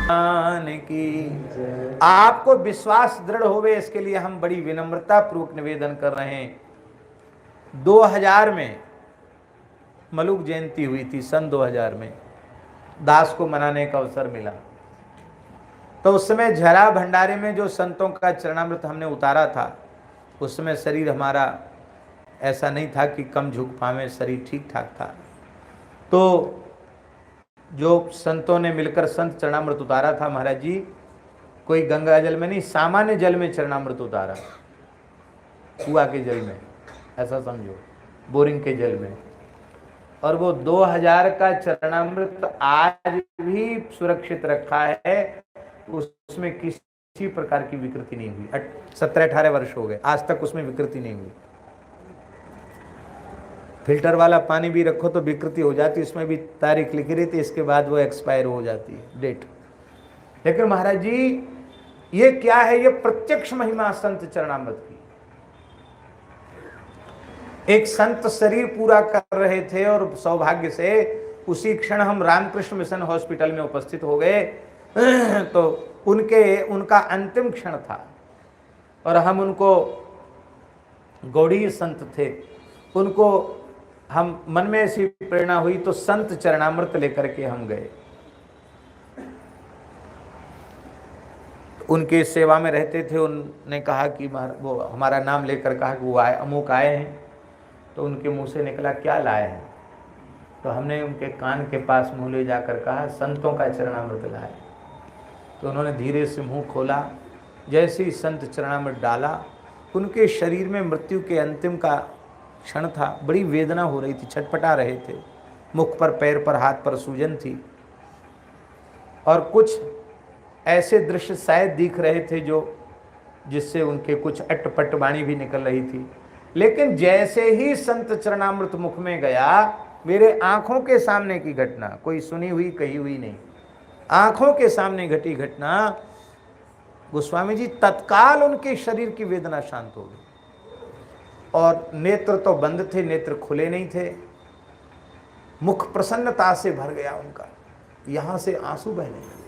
की आपको विश्वास दृढ़ होवे, इसके लिए हम बड़ी विनम्रता पूर्वक निवेदन कर रहे हैं। 2000 में मलुक जयंती हुई थी, सन 2000 में दास को मनाने का अवसर मिला। तो उस समय झरा भंडारे में जो संतों का चरणामृत हमने उतारा था, उसमें शरीर हमारा ऐसा नहीं था कि कम झुक पावे, शरीर ठीक ठाक था। तो जो संतों ने मिलकर संत चरणामृत उतारा था, महाराज जी कोई गंगा जल में नहीं, सामान्य जल में चरणामृत उतारा, कुआ के जल में, ऐसा समझो, बोरिंग के जल में। और वो 2000 का चरणामृत आज भी सुरक्षित रखा है, उसमें किसी प्रकार की विकृति नहीं हुई। 17-18 वर्ष हो गए, आज तक उसमें विकृति नहीं हुई। फिल्टर वाला पानी भी रखो तो विकृति हो जाती, उसमें भी तारीख लिखी रहती, इसके बाद वो एक्सपायर हो जाती है, डेट। लेकिन महाराज जी ये क्या है, ये प्रत्यक्ष महिमा संत चरणामृत की। एक संत शरीर पूरा कर रहे थे और सौभाग्य से उसी क्षण हम रामकृष्ण मिशन हॉस्पिटल में उपस्थित हो गए। तो उनका अंतिम क्षण था और हम उनको, गौड़ीय संत थे, उनको हम मन में ऐसी प्रेरणा हुई तो संत चरणामृत लेकर के हम गए। उनके सेवा में रहते थे, उन्होंने कहा कि वो हमारा नाम लेकर कहा कि वो आए, अमुक आए हैं। तो उनके मुंह से निकला क्या लाए हैं, तो हमने उनके कान के पास मुंह ले जाकर कहा संतों का चरणामृत लाए। तो उन्होंने धीरे से मुंह खोला, जैसे ही संत चरणामृत डाला, उनके शरीर में मृत्यु के अंतिम का क्षण था, बड़ी वेदना हो रही थी, छटपटा रहे थे, मुख पर, पैर पर, हाथ पर सूजन थी और कुछ ऐसे दृश्य शायद दिख रहे थे जो जिससे उनके कुछ अटपट वाणी भी निकल रही थी। लेकिन जैसे ही संत चरणामृत मुख में गया, मेरे आंखों के सामने की घटना, कोई सुनी हुई कही हुई नहीं, आंखों के सामने घटी घटना, गोस्वामी जी तत्काल उनके शरीर की वेदना शांत हो गई और नेत्र तो बंद थे, नेत्र खुले नहीं थे, मुख प्रसन्नता से भर गया उनका, यहां से आंसू बहने लगे।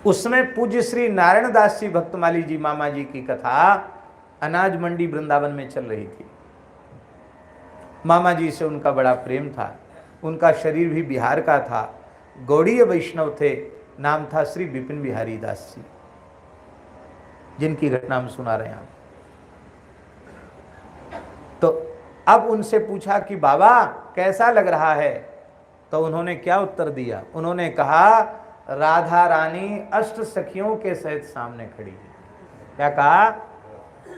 उसमें पूज्य श्री नारायण दास जी भक्तमाली जी मामा जी की कथा अनाज मंडी वृंदावन में चल रही थी। मामा जी से उनका बड़ा प्रेम था, उनका शरीर भी बिहार का था, गौड़ीय वैष्णव थे, नाम था श्री विपिन बिहारी दास जी, जिनकी घटना हम सुना रहे हैं। तो अब उनसे पूछा कि बाबा कैसा लग रहा है, तो उन्होंने क्या उत्तर दिया, उन्होंने कहा राधा रानी अष्ट सखियों के सहित सामने खड़ी है। क्या कहा,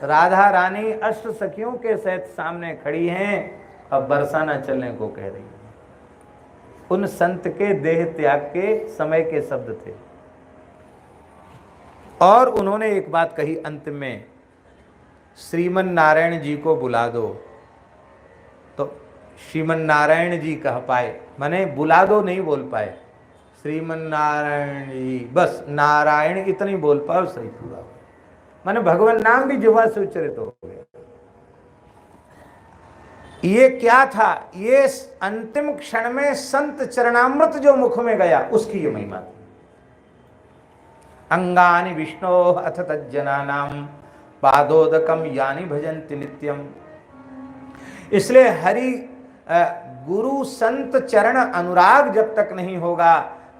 राधा रानी अष्ट सखियों के सहित सामने खड़ी हैं, अब बरसाना चलने को कह रही है। उन संत के देह त्याग के समय के शब्द थे। और उन्होंने एक बात कही अंत में, श्रीमन नारायण जी को बुला दो। तो श्रीमन नारायण जी कह पाए, माने बुला दो नहीं बोल पाए, श्रीमन नारायण जी, बस नारायण इतनी बोल पाओ, सही पूरा, माने भगवान नाम भी जिह्वा से उच्चरित हो गया। ये क्या था, ये अंतिम क्षण में संत चरणामृत जो मुख में गया, उसकी ये महिमा थी। अंगानि विष्णो अथ तज्जनानाम पादोदकम यानि भजन्ति नित्यम। इसलिए हरि गुरु संत चरण अनुराग जब तक नहीं होगा,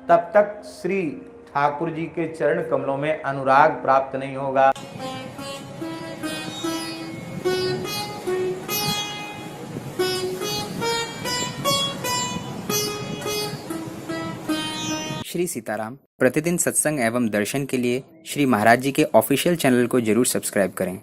तब तक श्री ठाकुर जी के चरण कमलों में अनुराग प्राप्त नहीं होगा। श्री सीताराम प्रतिदिन सत्संग एवं दर्शन के लिए श्री महाराज जी के ऑफिशियल चैनल को जरूर सब्सक्राइब करें।